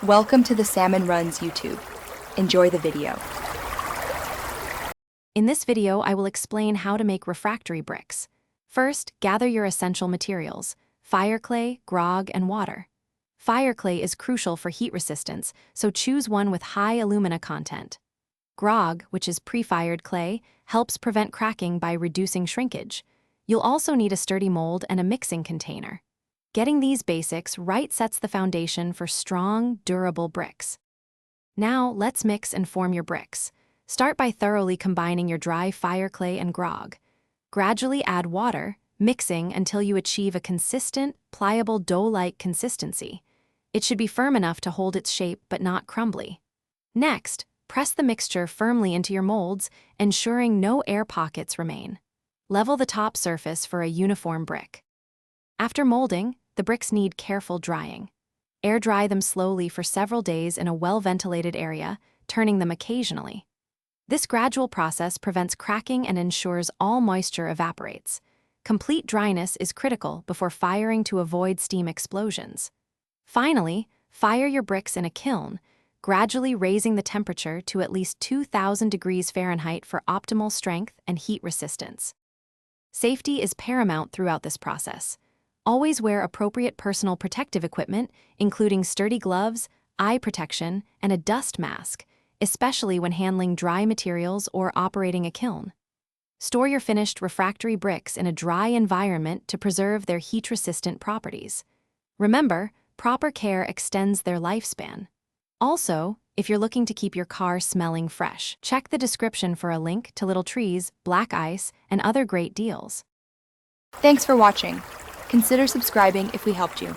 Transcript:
Welcome to the Salmon Runs YouTube. Enjoy the video. In this video, I will explain how to make refractory bricks. First, gather your essential materials: fire clay, grog, and water. Fire clay is crucial for heat resistance, so choose one with high alumina content. Grog, which is pre-fired clay, helps prevent cracking by reducing shrinkage. You'll also need a sturdy mold and a mixing container. Getting these basics right sets the foundation for strong, durable bricks. Now, let's mix and form your bricks. Start by thoroughly combining your dry fire clay and grog. Gradually add water, mixing until you achieve a consistent, pliable dough-like consistency. It should be firm enough to hold its shape but not crumbly. Next, press the mixture firmly into your molds, ensuring no air pockets remain. Level the top surface for a uniform brick. After molding, the bricks need careful drying. Air dry them slowly for several days in a well-ventilated area, turning them occasionally. This gradual process prevents cracking and ensures all moisture evaporates. Complete dryness is critical before firing to avoid steam explosions. Finally, fire your bricks in a kiln, gradually raising the temperature to at least 2,000 degrees Fahrenheit for optimal strength and heat resistance. Safety is paramount throughout this process. Always wear appropriate personal protective equipment, including sturdy gloves, eye protection, and a dust mask, especially when handling dry materials or operating a kiln. Store your finished refractory bricks in a dry environment to preserve their heat-resistant properties. Remember, proper care extends their lifespan. Also, if you're looking to keep your car smelling fresh, check the description for a link to Little Trees, Black Ice, and other great deals. Thanks for watching. Consider subscribing if we helped you.